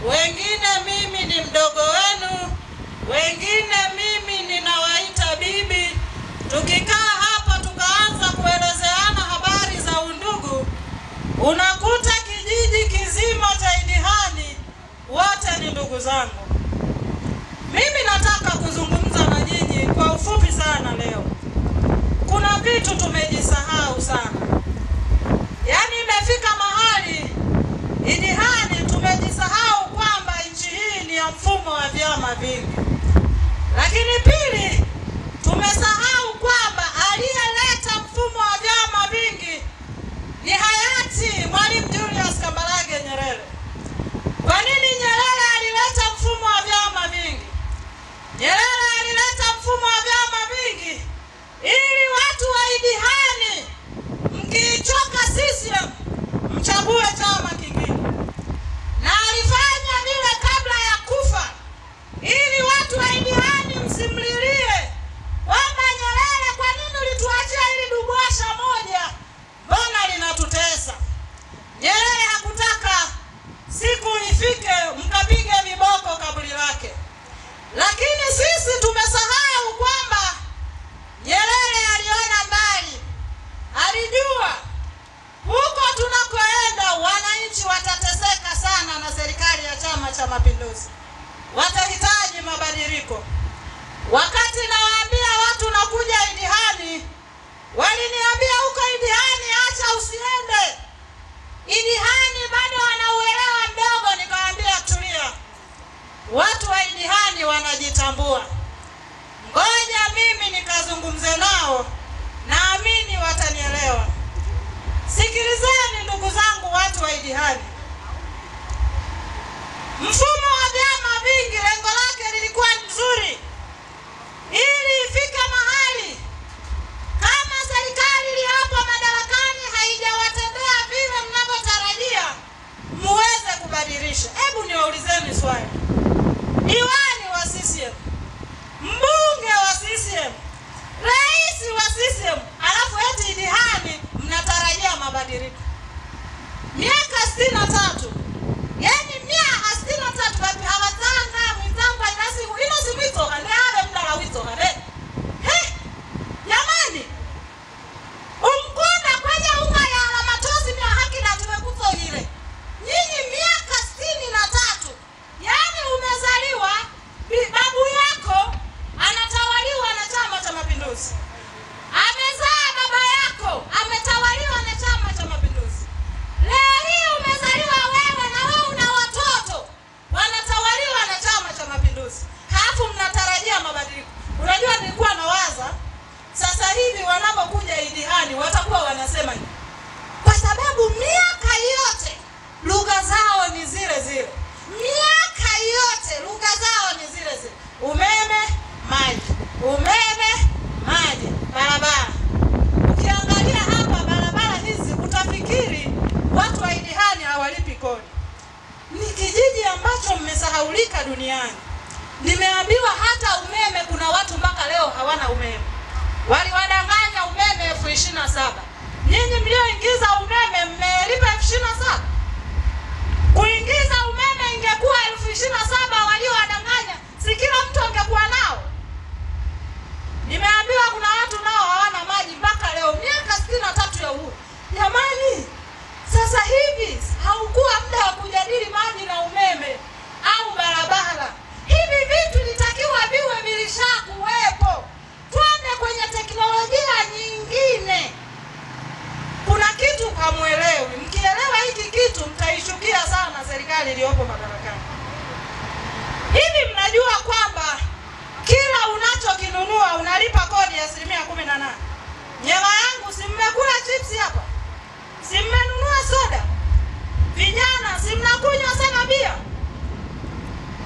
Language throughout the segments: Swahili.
wengine mimi ni mdogo wenu, wengine mimi ninawaita bibi. Tukikaa hapa tukaanza kuelezeana habari za undugu, unakuta kijiji kizima cha Idihani wote ni ndugu zangu. Mimi nataka kuzungumza na nyinyi kwa ufupi sana leo. Kuna vitu tumejisahau sana. Yaani imefika mahali Idihani tumejisahau kwamba nchi hii ni ya mfumo wa vyama vingi. Lakini pili, tumesahau kwamba aliyeleta mfumo wa vyama vingi ni hayati Mwalimu Julius Kambarage Nyerere. Kwa nini Nyerere alileta mfumo wa vyama vingi? Nyerere alileta mfumo wa vyama vingi ili watu wa Idihani mkichoka CCM mchague chama kingine. Na alifanya vile kabla ya kufa ili watu wa Idihani msimlilie kwamba Nyerere, kwa nini ulituachia ili dubwasha moja? Mbona linatutesa? Nyerere hakutaka siku ifike mkapige viboko kaburi lake. Lakini sisi tumesahau kwamba Nyerere aliona mbali. Alijua huko tunakoenda wananchi watateseka sana na serikali ya Chama cha Mapinduzi. Watahitaji mabadiliko. Wakati nawaambia watu nakuja Idihani, waliniambia huko Idihani acha usiende. Idihani bado wanauelewa mdogo. Nikawaambia tulia. Watu wa Idihani wanajitambua. Ngoja mimi nikazungumze nao, naamini watanielewa. Sikilizeni ndugu zangu watu wa Idihani. Mfumo wa vyama vingi lengo lake lilikuwa nzuri. Ili ifike mahali kama serikali iliyopo madarakani haijawatendea vile mnavyotarajia, muweze kubadilisha. Hebu niwaulizeni swali. Diwani wa CCM, mbunge wa CCM, rais wa CCM, alafu eti Idihani mnatarajia mabadiliko. Miaka 63. Yaani miaka 63 bapi hawatanga mitamba inasi mwito kande hale mdala wito kande. Jamani. Umkunda kwenye unga ya alamatozi mia haki na tumekuto hile. Nyinyi miaka 63. Yaani umezaliwa, babu yako anatawaliwa na Chama cha Mapinduzi. Amezaa baba yako ametawaliwa na Chama cha Mapinduzi. Leo hii umezaliwa wewe na wewe una watoto wanatawaliwa na Chama cha Mapinduzi. Halafu mnatarajia mabadiliko. Unajua nilikuwa nawaza sasa hivi wanapokuja Idihani watakuwa wanasema hivi. Kwa sababu miaka yote lugha zao ni zile zile. Miaka yote lugha zao ni zile zile. Umeme, maji. Umeme, maji, barabara. Ukiangalia hapa barabara hizi utafikiri watu wa Idihani hawalipi kodi. Ni kijiji ambacho mmesahaulika duniani. Nimeambiwa hata umeme kuna watu mpaka leo hawana umeme. Waliwadanganya umeme 27,000. Nyinyi mlioingiza umeme mmelipa 27,000. Kuingiza umeme ingekuwa 27,000 waliowadanganya, si kila mtu angekuwa nao. Nimeambiwa kuna watu nao hawana maji mpaka leo, miaka 63 ya uhuru. Jamani, sasa hivi haukuwa muda wa kujadili maji na umeme au barabara. Hivi vitu litakiwa viwe vilishakuwepo. Twende kwenye teknolojia nyingine. Kuna kitu hamuelewi. Mkielewa hiki kitu mtaishukia sana serikali iliyopo madarakani. Hivi mnajua kwamba kila unachokinunua unalipa kodi ya 18%. Nyama yangu si mmekula chips hapa? Si mmenunua soda? Vijana si mnakunywa sana bia?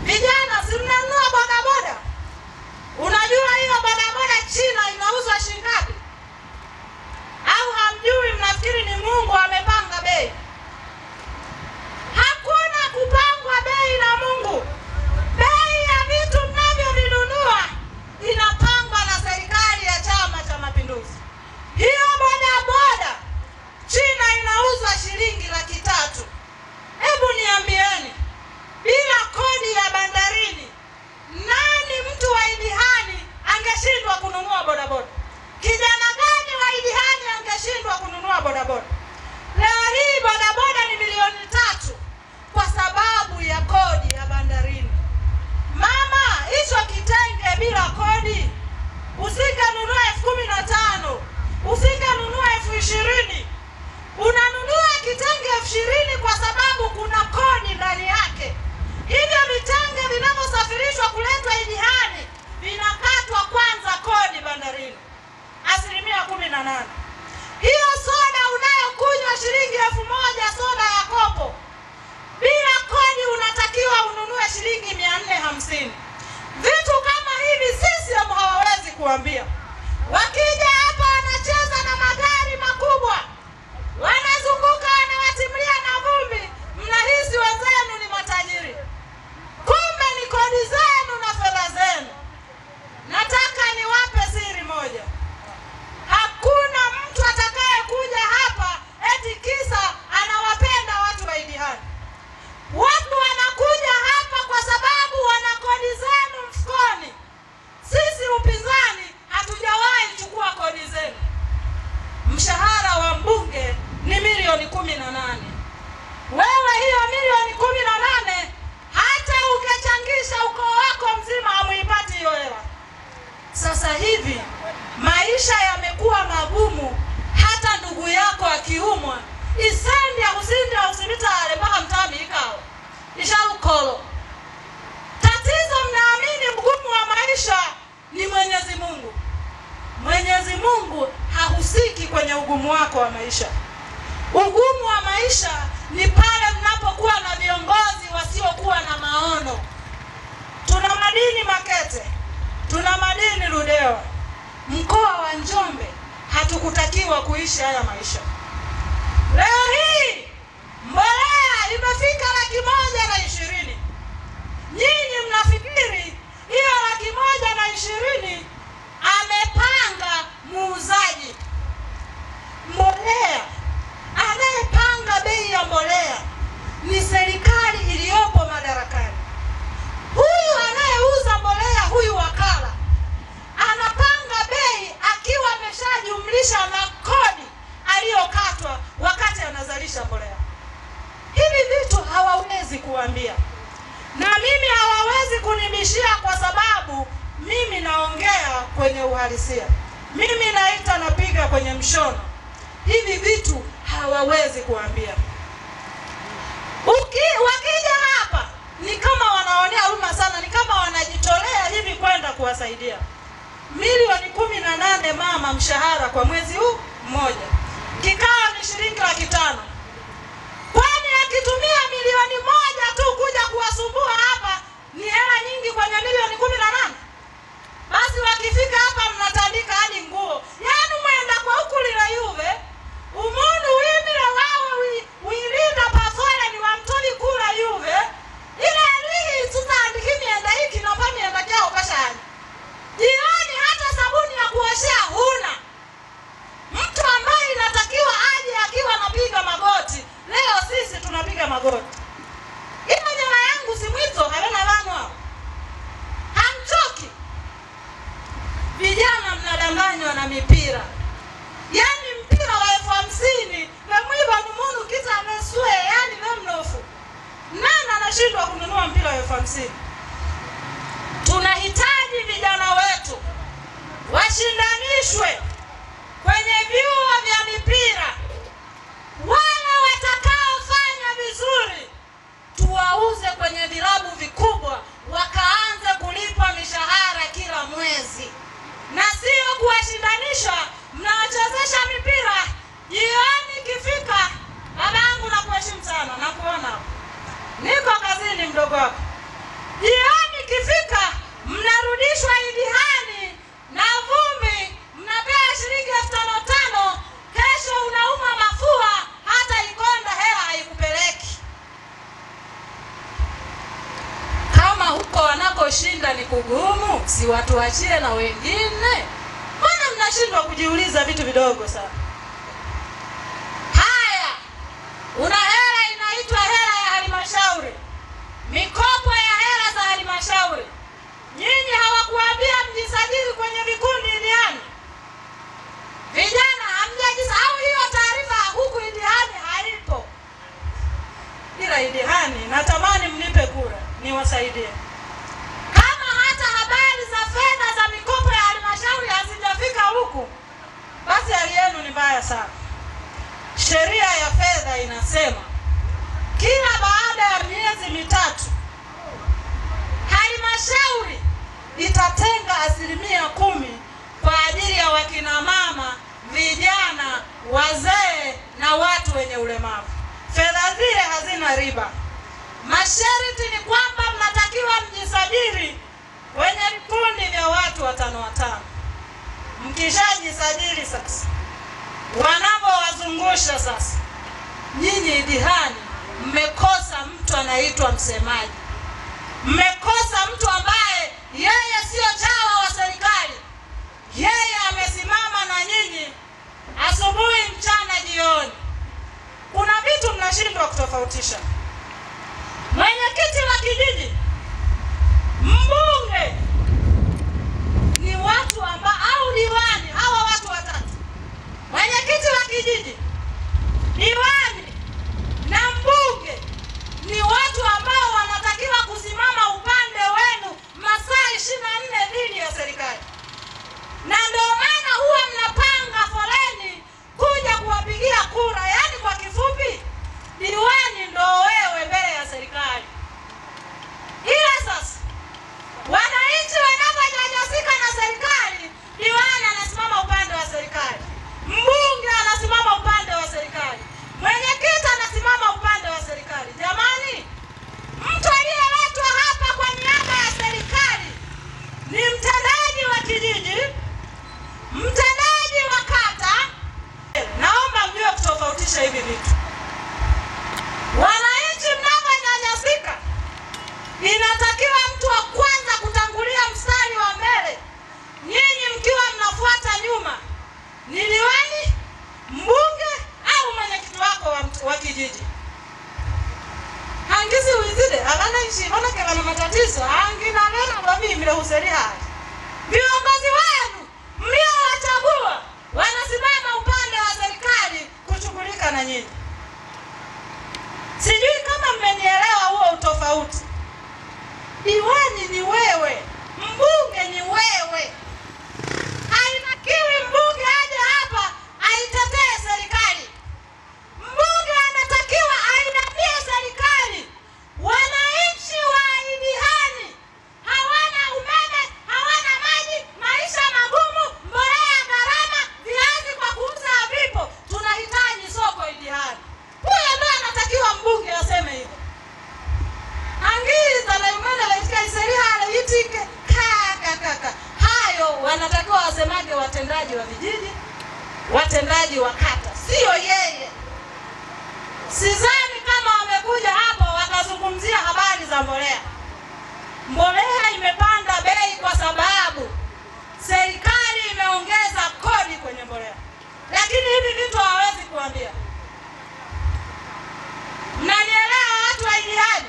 Vijana si mnanunua bodaboda? Unajua hiyo bodaboda China inauzwa shilingi ngapi? Au hamjui? Mnafikiri ni Mungu amepanga bei? Hakuna kupangwa bei na Mungu. Bei ya vitu mnavyovinunua inapangwa na serikali ya Chama cha Mapinduzi. Hiyo bodaboda China inauzwa shilingi 300,000. Hebu usingenunua 15,000, usingenunua 20,000. Unanunua kitenge 20,000 kwa sababu kuna kodi ndani yake. Hivyo vitenge vinavyosafirishwa kuletwa Idihani vinakatwa kwanza kodi bandarini, 18%. Hiyo soda unayokunywa shilingi 1,000 soda ya kopo, bila kodi unatakiwa ununue shilingi 450. Vitu kama hivi sisi hawawezi kuambia. Wakija hapa wanacheza na magari makubwa, wanazunguka wanawatimlia na vumbi, mnahisi wenzenu ni matajiri, kumbe ni kodi zenu na fedha zenu. Nataka niwape siri moja. Hakuna mtu atakaye kuja hapa eti kisa anawapenda watu wa Idihani. Watu wanakuja hapa kwa sababu wana kodi zenu mfukoni. Sisi upinzani hatujawahi chukua kodi zenu. Mshahara wa mbunge ni milioni 18. Wewe hiyo milioni 18 hata ukichangisha ukoo wako mzima hamuipati hiyo hela. Sasa hivi maisha yamekuwa magumu, hata ndugu yako akiumwa isendi ya kusinda usibitale mpaka mtami ikao ishalukolo. Tatizo mnaamini mgumu wa maisha ni Mwenyezi Mungu. Mwenyezi Mungu hahusiki kwenye ugumu wako wa maisha. Ugumu wa maisha ni pale mnapokuwa na viongozi wasiokuwa na maono. Tuna madini Makete, tuna madini Ludewa. Mkoa wa Njombe hatukutakiwa kuishi haya maisha. Leo hii mbolea imefika 120,000. Nyinyi mnafikiri hiyo 120,000 amepanga muuzaji mbolea? Anayepanga bei ya mbolea ni serikali iliyopo madarakani. Huyu anayeuza mbolea, huyu wakala, anapanga bei akiwa ameshajumlisha na kodi aliyokatwa wakati anazalisha mbolea. Hivi vitu hawawezi kuambia, na mimi hawawezi kunibishia kwa sababu mimi naongea kwenye uhalisia. Mimi naita napiga kwenye mshono. Hivi vitu hawawezi kuambia. Wakija hapa ni kama wanaonea huruma sana, ni kama wanajitolea hivi kwenda kuwasaidia. Milioni 18 mama mshahara kwa mwezi huu mmoja. Kikao ni shilingi 500,000. Kwani akitumia milioni 1 tu kuja kuwasumbua hapa ni hela nyingi kwenye milioni 18? Basi wakifika hapa mnatandika hadi nguo. Yaani mwenda kwa huku lila yuve, umundu wimile wawe wilinda pasole ni wamtoli kula yuve. Ile alihi tutandiki mienda hiki na pa mienda kia ukashani. Jioni hata sabuni ya kuoshea huna. Mtu ambaye inatakiwa aje akiwa anapiga magoti. Leo sisi tunapiga magoti. Ina nyama yangu si mwito halena vanwa. Hamchoki. Vijana mnadanganywa na mipira. Yaani mpira wa 50,000 na mwiba numunu kita amesue, yaani we mnofu. Nani anashindwa kununua mpira wa 50,000? Tunahitaji vijana wetu washindanishwe kwenye vyuo vya mipira. Wale watakaofanya vizuri tuwauze kwenye vilabu vikubwa, wakaanze kulipwa mishahara kila mwezi, na sio kuwashindanisha. Mnawachezesha mipira, jioni kifika, babangu nakuheshimu sana, nakuona hapo, niko kazini mdogo wako. Jioni kifika, mnarudishwa Idihani na vumbi, mnapewa shilingi 5,500. Kesho unauma mafua, hata Ikonda hela haikupeleki. Kama huko wanakoshinda ni kugumu, si watu wachie na wengine? Mbona mnashindwa kujiuliza vitu vidogo sana? Haya, una hela inaitwa hela ya halmashauri, mikopo ya hela za halmashauri. Nyinyi hawakuambia mjisajili kwenye vikundi Idihani? Vijana hamjajisahau hiyo taarifa? Huku Idihani haipo. Ila Idihani natamani mnipe kura niwasaidie. Kama hata habari za fedha za mikopo ya halmashauri huku, basi hali yenu ni mbaya sana. Sheria ya fedha inasema kila baada ya miezi mitatu halmashauri itatenga 10% kwa ajili ya wakina mama, vijana, wazee na watu wenye ulemavu. Fedha zile hazina riba. Masharti ni kwamba mnatakiwa mjisajili kwenye vikundi vya watu 5 Mkishajisajili sasa, wanapowazungusha sasa, nyinyi idihani mmekosa mtu anaitwa msemaji. Mmekosa mtu ambaye yeye sio chawa wa serikali. Yeye amesimama na nyinyi asubuhi, mchana, jioni. Kuna vitu mnashindwa kutofautisha. Mwenyekiti wa kijiji, mbunge ni watu ambao, au diwani, hawa watu watatu. Mwenyekiti wa kijiji, diwani na mbunge ni watu ambao wanatakiwa kusimama upande wenu masaa 24 dhidi ya serikali. Na ndio maana huwa mnapanga foleni kuja kuwapigia kura. Yaani kwa kifupi, diwani ndio wewe mbele ya serikali. Ila sasa wananchi wanaponyanyasika na serikali, diwani anasimama upande wa serikali, mbunge anasimama upande wa serikali, mwenyekiti anasimama upande wa serikali. Jamani, mtu aliyeletwa hapa kwa niaba ya serikali ni mtendaji wa kijiji, mtendaji wa kata. Naomba mjue kutofautisha hivi vitu. Wananchi mnaponyanyasika, inatakiwa mtu wa kwanza kutangulia mstari wa mbele, nyinyi mkiwa mnafuata nyuma, ni diwani, mbunge au mwenyekiti wako wa kijiji. Hangisi wizide alana ishi wana kama matatizo hangina nena babi mlehuseri hai. Viongozi wenu mliowachagua wanasimama upande wa serikali kushughulika na nyinyi. Sijui kama mmenielewa huo utofauti. Diwani ni wewe, mbunge ni wewe. Hainakiwi mbunge aje hapa aitetee serikali. Mbunge anatakiwa ainamie serikali. Wananchi wa idihani hawana umeme, hawana maji, maisha magumu, mbolea gharama, viazi kwa kuuza vipo. Tunahitaji soko idihani. Huyo ndio anatakiwa mbunge aseme hivyo. Angiza na imana katika sheria itike kaka. Hayo wanatakiwa wasemaje watendaji wa vijiji, watendaji wa kata, sio yeye. Sidhani kama wamekuja hapo wakazungumzia habari za mbolea. Mbolea imepanda bei kwa sababu serikali imeongeza kodi kwenye mbolea. Lakini hivi vitu hawezi kuambia. Mnanielewa watu wa idihani?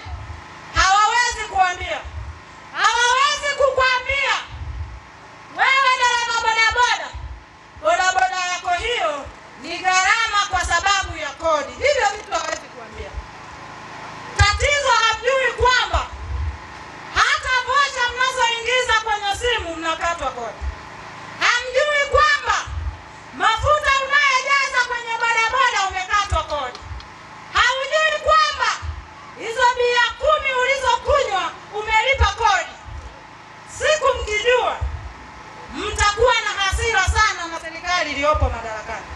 Hawawezi kuambia. Hawawezi kukwambia wewe dereva bodaboda, bodaboda yako hiyo ni gharama kwa sababu ya kodi. Hivyo vitu hawezi kuambia. Tatizo hamjui kwamba hata vocha mnazoingiza kwenye simu mnakatwa kodi. Hamjui kwamba mafuta unayojaza kwenye bodaboda umekatwa kodi. Haujui kwamba hizo bia 10 ulizokunywa umelipa kodi. Siku mkijua, mtakuwa na hasira sana na serikali iliyopo madarakani.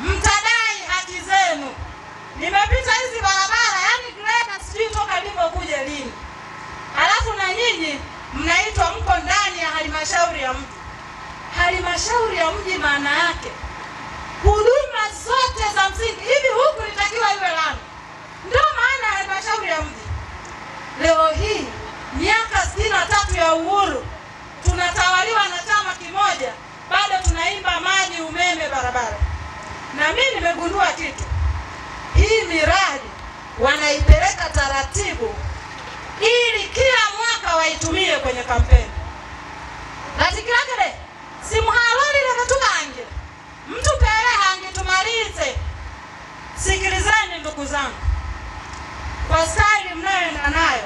Mtadai haki zenu. Nimepita hizi barabara, yani greda sijui toka nilipokuja lini. Alafu na nyinyi mnaitwa mko ndani ya halmashauri ya mji. Halmashauri ya mji maana yake huduma zote za msingi. Hivi huku litakiwa iwe lami. Ndio maana halmashauri ya mji. Leo hii miaka 63 ya uhuru tunatawaliwa na chama kimoja, bado tunaimba maji, umeme, barabara. Na mimi nimegundua kitu. Hii miradi wanaipeleka taratibu ili kila mwaka waitumie kwenye kampeni. Natikiragere simuhaloli levetukange mtu pele hangitumalize. Sikilizeni ndugu zangu, kwa staili mnayoenda nayo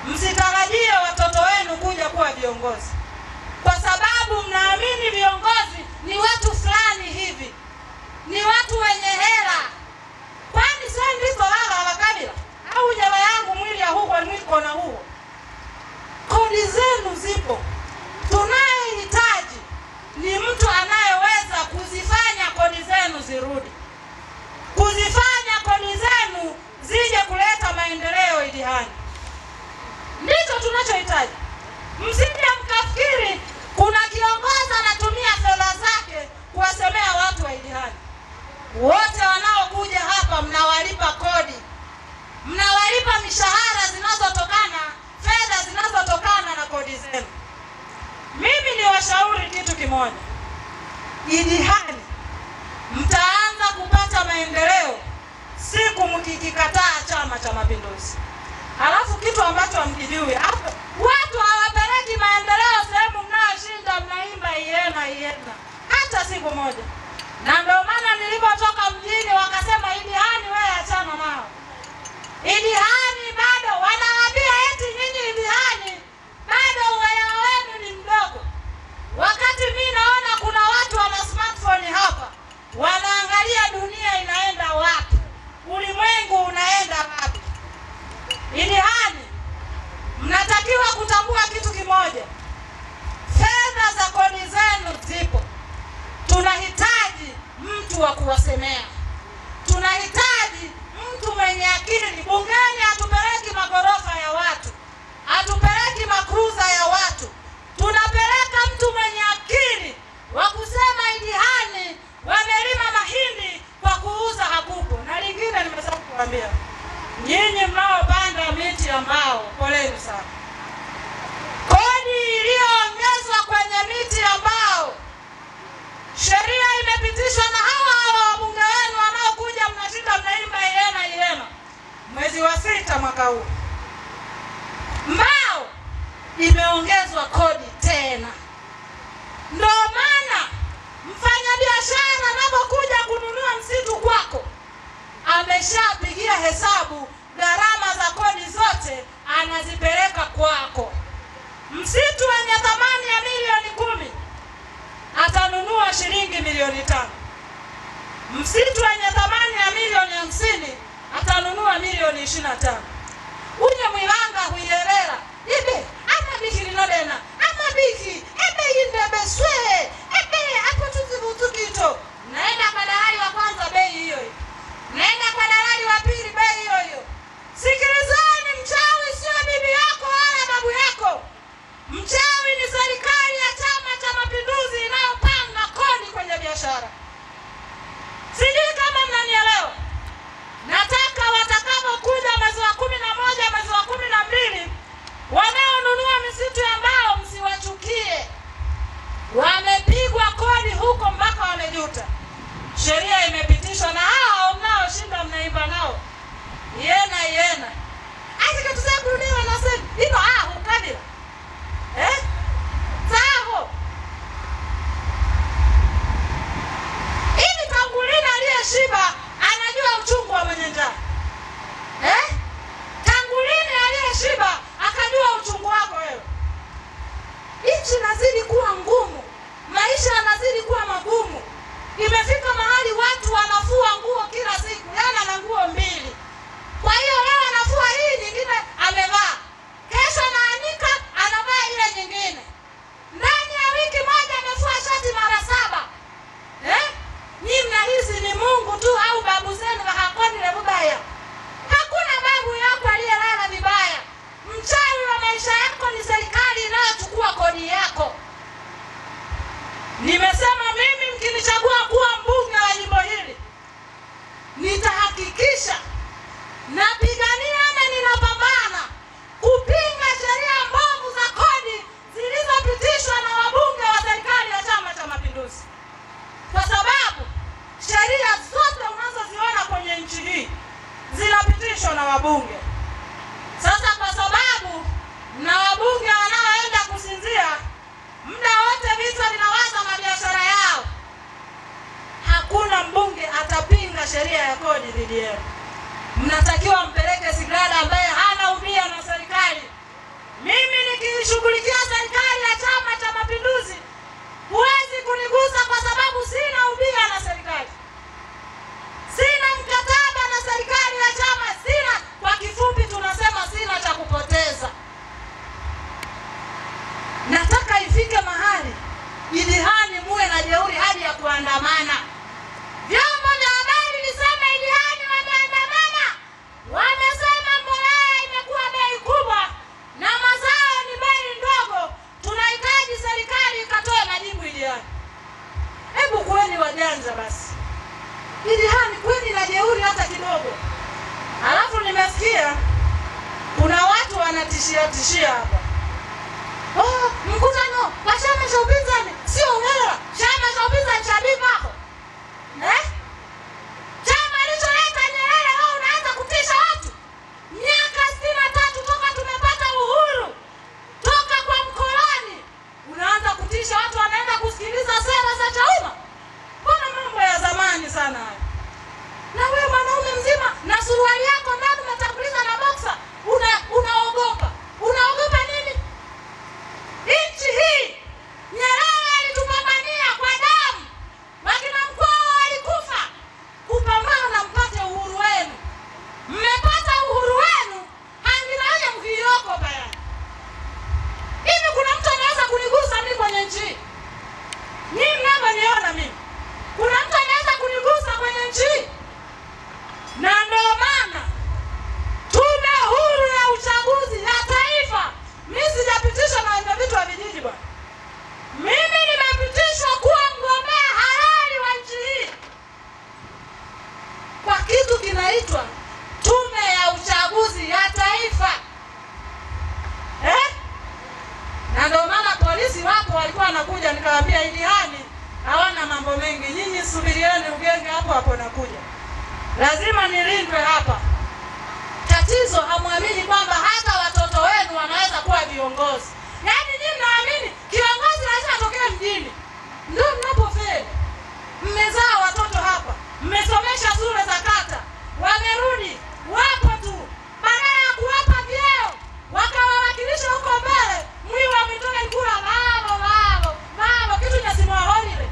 msitarajie watoto wenu kuja kuwa viongozi, kwa sababu mnaamini viongozi ni ni watu fulani hivi, ni watu wenye hela. Kwani sasa ndiko wala wakabila au nyama yangu mwili ya huko mwiko na huo? Kodi zenu zipo. Tunayehitaji ni mtu anayeweza kuzifanya kodi zenu zirudi, kuzifanya kodi zenu zije kuleta maendeleo Idihani. Ndicho tunachohitaji. Msije mkafikiri kuna kiongozi anatumia fedha zake kuwasemea watu wa Idihani. Wote wanaokuja hapa mnawalipa kodi, mnawalipa mishahara zinazotokana, fedha zinazotokana na kodi zenu. Mimi ni washauri kitu kimoja. Idihani mtaanza kupata maendeleo siku mkikikataa Chama cha Mapinduzi. Alafu kitu ambacho hamkijui, watu hawapeleki maendeleo sehemu mnayoshinda mnaimba iena iena hata siku moja. Na ndio maana nilipotoka mjini wakasema Idihani wewe achana nao. Idihani bado wanawaambia eti nyinyi Idihani bado uelewa wenu ni mdogo. Wakati mimi naona kuna watu wana smartphone hapa, wanaangalia dunia inaenda wapi, ulimwengu unaenda wapi. Idihani mnatakiwa kutambua kitu kimoja. Fedha za kodi zenu zipo. Tunahitaji mtu wa kuwasemea. Tunahitaji mtu mwenye akili. Bungeni hatupeleki magorofa ya watu, hatupeleki makruza ya watu. Tunapeleka mtu mwenye akili wa kusema Idihani wamelima mahindi kwa kuuza hakupo. Na lingine nimesahau kuambia, nyinyi mnaopanda miti ya mbao, poleni sana. Kodi iliyoongezwa kwenye miti ya mbao, sheria imepitishwa na hawa wabunge wenu wanaokuja mnashinda mnaimba iena mwezi wa 6 mwaka huu. Mbao imeongezwa kodi tena. Ndio maana mfanyabiashara anapokuja kununua msitu kwako ameshapigia hesabu gharama za kodi zote, anazipeleka kwako. Msitu wenye thamani ya milioni 10 atanunua shilingi milioni 5. Msitu wenye thamani ya milioni 50 atanunua milioni 25. Unye mwilanga huilerera ibe ama biki linodena ama biki ebe indebeswe ebe hapo tuzibutukito. Naenda kwa dalali wa kwanza bei hiyo hiyo, naenda kwa dalali wa pili bei hiyo hiyo. Sikilizani, mchawi sio bibi yako wala babu yako. Mchawi ni serikali ya Chama cha Mapinduzi inayopanga kodi kwenye biashara. Sijui kama mnanielewa. Nataka watakapokuja mwezi wa 11, mwezi wa 12, wanaonunua misitu ya mbao msiwachukie. Wamepigwa kodi huko mpaka wamejuta. Sheria imepitishwa na hao mnaoshinda mnaimba nao iena. Acha tusakurudiwa na sema hilo ukabila. Saho. Ili Tangulini aliyeshiba anajua uchungu wa mwenye njaa. Tangulini aliyeshiba akajua uchungu wako wewe. Nchi inazidi kuwa ngumu, maisha yanazidi kuwa magumu. Imefika mahali watu wanafua nguo kila siku, yana na nguo 2. Kwa hiyo leo anafua hii, nyingine amevaa. Kesho anaanika, anavaa ile nyingine. Ndani ya wiki moja amefua shati mara 7. Nyinyi mnahisi ni Mungu tu au babu zenu hakoni le vibaya? Hakuna babu yako aliyelala vibaya. Mchawi wa maisha yako ni serikali inayochukua kodi yako. Nimesema mimi mkinichagua kuwa mbunge wa jimbo hili, nitahakikisha napigania na ninapambana kupinga sheria mbovu za kodi zilizopitishwa na wabunge wa serikali ya Chama cha Mapinduzi. Kwa sababu sheria zote unazoziona kwenye nchi hii zinapitishwa na wabunge. Sasa kwa sababu na wabunge wanaoenda kusinzia muda wote vichwa vinawaza mabiashara yao, hakuna mbunge atapinga sheria ya kodi dhidi yenu. Mnatakiwa mpeleke Sigrada ambaye hana ubia na serikali. Mimi nikishughulikia serikali ya Chama cha Mapinduzi, huwezi kunigusa kwa sababu tishia hapa. Oh, mkutano wa chama cha upinzani sio uelewa. Chama cha upinzani cha Bibako. Chama alicholeta Nyerere wao unaanza kutisha watu. Miaka 63 toka tumepata uhuru. Toka kwa mkoloni. Unaanza kutisha watu wanaenda kusikiliza sera za Chauma. Mbona mambo ya zamani sana haya? Na wewe mwanaume mzima na suruali yako ndani umetanguliza na boxer, unaogopa. Unaogopa nini? Nchi hii Nyerere alitupambania kwa damu. Wakina Mkwawa walikufa kupambana mpate uhuru wenu. Mmepata uhuru wenu, hanginaje mkioko bayani. Hivi kuna mtu anaweza kunigusa mimi kwenye nchi hii? Mimi mnavyoniona mimi. Kuna mtu anaweza kunigusa kwenye nchi hii? Na ndio maana tume huru ya uchaguzi ya taifa, mimi sijapitishwa na wale vitu wa vijiji bwana. Mimi nimepitishwa kuwa mgombea halali wa nchi hii kwa kitu kinaitwa tume ya uchaguzi ya taifa. Na ndio maana polisi wako walikuwa wanakuja, nikawaambia Idihani hawana mambo mengi, nyinyi subirieni ugenge hapo nakuja. Lazima nilindwe hapa. Tatizo hamwamini kwamba hata watoto wenu wanaweza kuwa viongozi. Yaani nyinyi mnaamini kiongozi lazima atokee mjini. Ndio mnapofeli. Mmezaa watoto hapa, mmesomesha shule za kata, wamerudi wapo tu. Badala ya kuwapa vyeo, wakawawakilisha huko mbele, mwiwa mitoka ikula babo, kitu nyasima holile.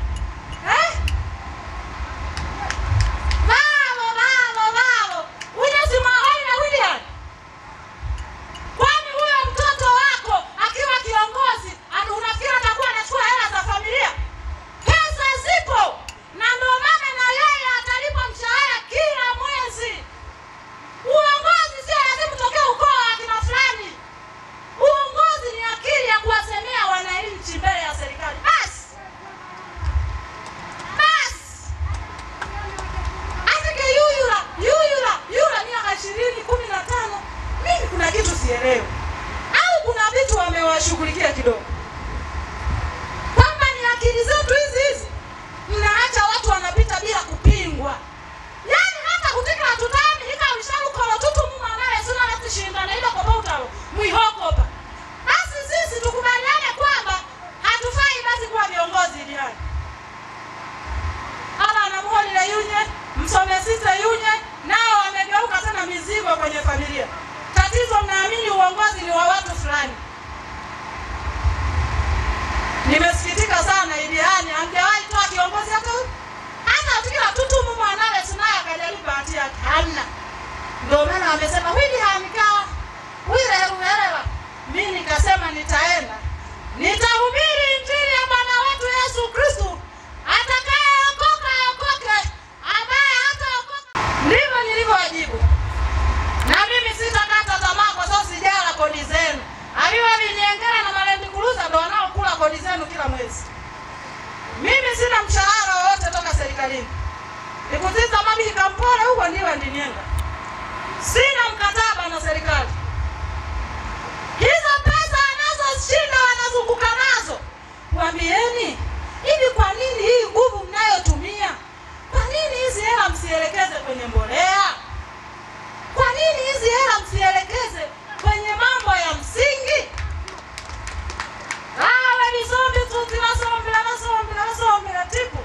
Kwani huyo mtoto wako akiwa kiongozi unafikiri atakuwa anachukua hela za familia? Pesa zipo, na ndio maana na yeye atalipwa mshahara kila mwezi. Uongozi sio lazima utokee ukoo wa kina fulani. Uongozi ni akili ya kuwasemea wananchi mbele ya serikali. Basi asike yuyula miaka 20-15. Mimi kuna kitu sielewi. Au kuna vitu wamewashughulikia kidogo. Kwamba ni akili zetu hizi. Mnaacha watu wanapita bila kupingwa. Yaani hata kutika tutami hika usharu kwa tutu mumanaye suna nasi shindana ila kwa bautalo muihokopa. Basi sisi tukubaliane kwamba hatufai basi kuwa viongozi Idihani. Hala anamuholile yunye, msomesite yunye, nao wamegeuka tena mizigo kwenye familia. Tatizo mnaamini uongozi ni wa watu fulani. Nimesikitika sana Idihani angewahi toa kiongozi hata tukila tutu mumanaye sunaye akajaribu bahati yake. Hamna. Ndio maana amesema Idihani kawa wireruwerewa. Mimi nikasema nitaenda. Nitahubiri injili ya Bwana wetu Yesu Kristo. Atakayeokoka aokoke, ambaye hataokoka. Ndivyo nilivyowajibu. Na mimi sitakata tamaa kwa sababu sijala kodi zenu. Aliwa viniengera na Land Cruiser ndio wanaokula kodi zenu kila mwezi. Mimi sina mshahara wowote toka serikalini. Nikuziza mabi kampora huko ndiwe ndinienga. Sina mkataba na serikali. Hizo pesa anazoshinda wanazunguka nazo. Waambieni, hivi kwa nini hii nguvu mnayotumia? Kwa nini hizi hela msielekeze kwenye mbolea? Kwa nini hizi hela msielekeze kwenye mambo ya msingi? Wasombila tipu.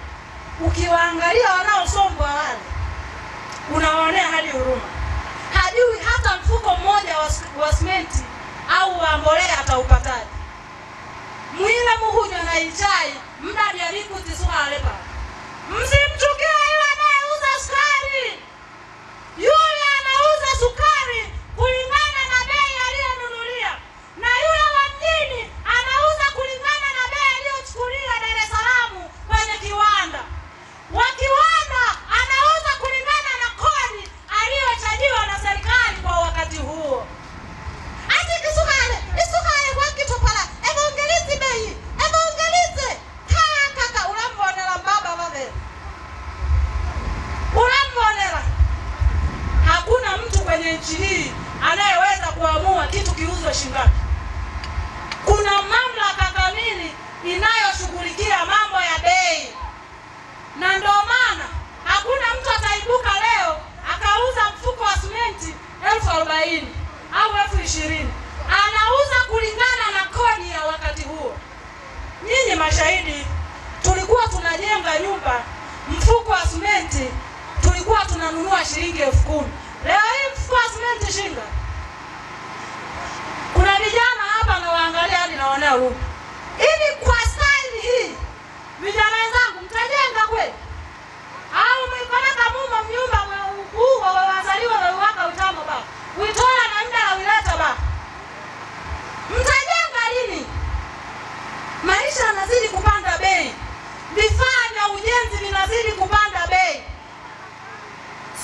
Ukiwaangalia wanaosombwa wale, unawaonea hadi huruma. Hajui hata mfuko mmoja wa simenti au wa mbolea ataupataje. Mwile muhunywa na ichai, mdadi ya liku tisua alepa. Msimchukia yule anayeuza sukari. Yule anauza sukari kulingana na bei aliyonunulia. Na yule wa mjini anauza kulingana na bei aliyochukulia Dar es Salaam kwenye kiwanda. Wa kiwanda anauza kulingana na kodi aliyochajiwa na serikali kwa wakati huo. Ati isukale kwa kitu pala. Evangelize bei. Evangelize. shingapi. Kuna mamlaka kamili inayoshughulikia mambo ya bei, na ndio maana hakuna mtu ataibuka leo akauza mfuko wa simenti 40,000 au 20,000. Anauza kulingana na kodi ya wakati huo. Nyinyi mashahidi, tulikuwa tunajenga nyumba, mfuko wa simenti tulikuwa tunanunua shilingi 10,000. Leo hii mfuko wa simenti shinga. Kuna vijana hapa na waangalia hadi naonea huruma. Ili kwa style hii, vijana wenzangu, mtajenga kweli? Au mwikoneka mumo mnyumba huo wazaliwa wawaka utamo ba. Uitola na mda la wileta ba. Mtajenga lini? Maisha yanazidi kupanda bei. Vifaa vya ujenzi vinazidi kupanda bei.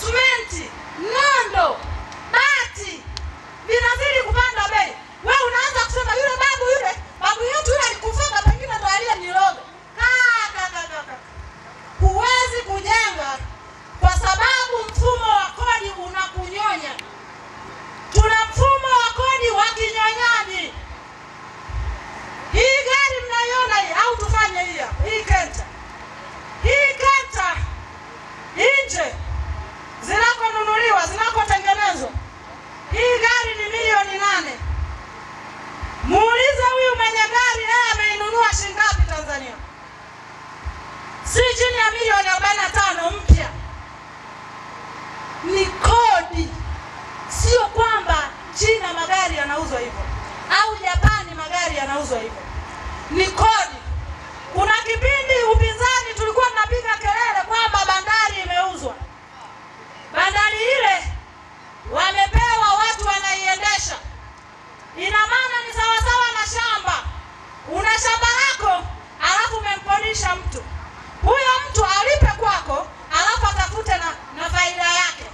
Simenti, nondo, bati vinazidi kupanda bei. Wewe unaanza kusema yule babu yetu yule alikufunga pengine ndo aliyeniroga. Kaka. Huwezi kujenga kwa sababu mfumo wa kodi unakunyonya. Tuna mfumo wa kodi wa kinyonyaji. Hii gari mnaiona hii au tufanye hii hapa. Hii kenta. Hii kenta nje zinakonunuliwa, zinakotengenezwa. Hii gari ni milioni 8. Muulize huyu mwenye gari yeye ameinunua shilingi ngapi Tanzania? Si chini ya milioni 45 mpya. Ni kodi. Sio kwamba China magari yanauzwa hivyo au Japani magari yanauzwa hivyo. Ni kodi. Kuna kipindi upinzani tulikuwa tunapiga kelele kwamba bandari imeuzwa. Bandari ile wamepewa watu wanaiendesha. Ina maana ni sawasawa na shamba. Una shamba lako alafu umemkodisha mtu. Huyo mtu alipe kwako alafu atafute na faida yake.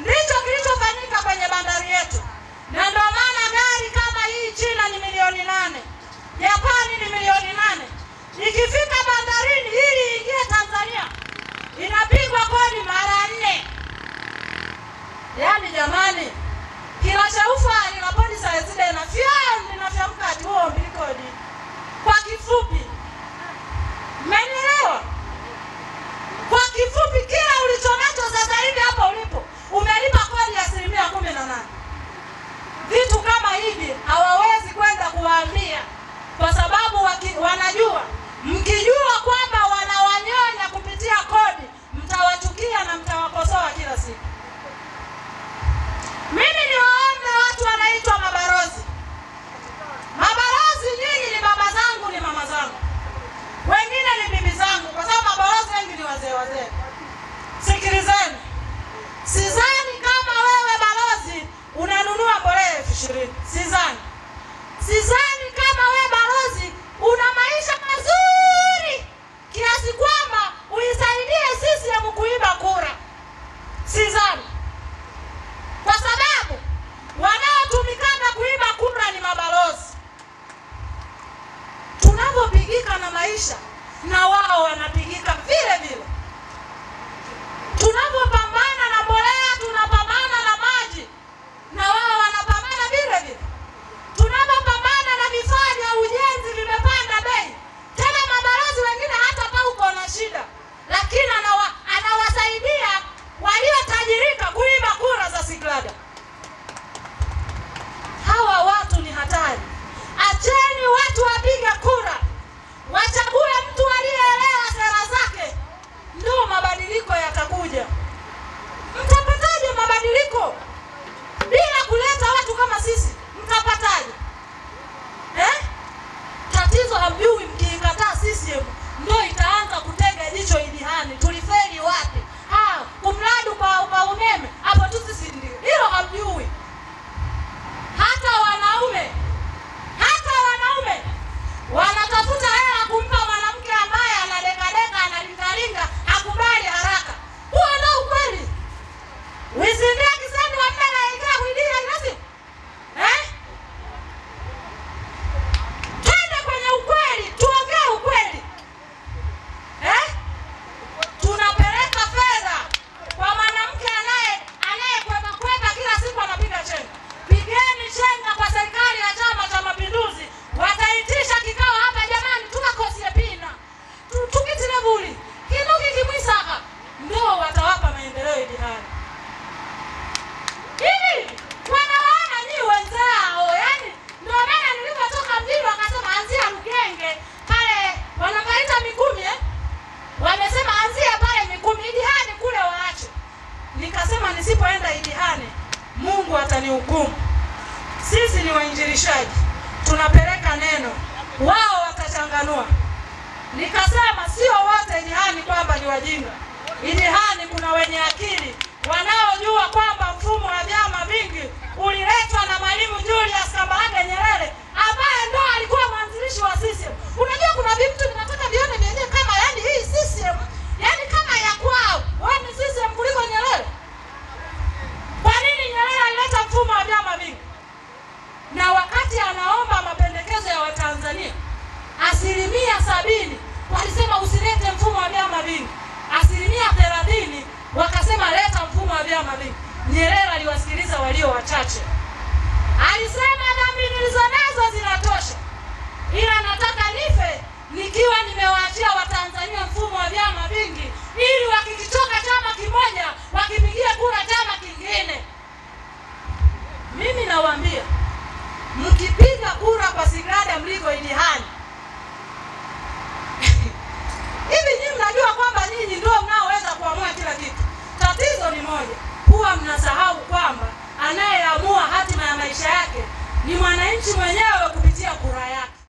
Ndicho kilichofanyika kwenye bandari yetu. Na ndio maana gari kama hii China ni milioni 8. Japani ni milioni 8. Ikifika bandarini ili ingie Tanzania inapigwa kodi mara 4. Yaani jamani, kila shaufa ina kodi saa zile na ninafyamka ati huo kodi. Kwa kifupi, mmenielewa? Kwa kifupi, kila ulichonacho sasa hivi hapa ulipo umelipa kodi ya 18%. Vitu kama hivi hawawezi kwenda kuwaambia kwa sababu wanajua mkijua kwamba wanawanyonya kupitia kodi mtawachukia na mtawakosoa kila siku. Mimi niwaombe watu wanaitwa mabalozi. Mabalozi nyinyi ni baba zangu, ni mama zangu. Wengine ni bibi zangu kwa sababu mabalozi wengi ni wazee. Sikilizeni. Sidhani kama wewe balozi unanunua mbolea 20,000. Sidhani kama wewe balozi una maisha mazuri kiasi kwamba uisaidie sisi ya kuiba kura. Sidhani. Kwa sababu wanaotumikana kuiba kura ni mabalozi. Tunapopigika na maisha na wao wanapigika vile vile. Tunapopambana na mbolea, tunapambana na maji na wao wanapambana vile vile. uinjilishaji, tunapeleka neno, wao watachanganua. Nikasema sio wote ilihani kwamba ni wajinga. Ilihani kuna wenye akili wanaojua kwamba mfumo wa vyama vingi uliletwa na Mwalimu Julius Kambarage Nyerere ambaye ndo alikuwa mwanzilishi wa CCM. Unajua kuna vitu vinataka vione vyenyewe kama yani hii CCM, yani kama ya kwao. Wao ni CCM kuliko Nyerere. Kwa nini Nyerere alileta mfumo wa vyama vingi? Na wakati anaomba mapendekezo ya Watanzania, 70% walisema usilete mfumo wa vyama vingi. 30% wakasema leta mfumo wa vyama vingi. Nyerere aliwasikiliza walio wachache. Alisema dhambi nilizonazo zinatosha, ila nataka nife nikiwa nimewaachia Watanzania mfumo wa vyama vingi, ili wakikichoka chama kimoja wakipigia kura chama kingine. Mimi nawaambia, mkipiga kura kwa Sigrada Mligo Ilihani hivi nyinyi mnajua kwamba nyinyi ndio mnaoweza kuamua kila kitu. Tatizo ni moja, huwa mnasahau kwamba anayeamua hatima ya maisha yake ni mwananchi mwenyewe.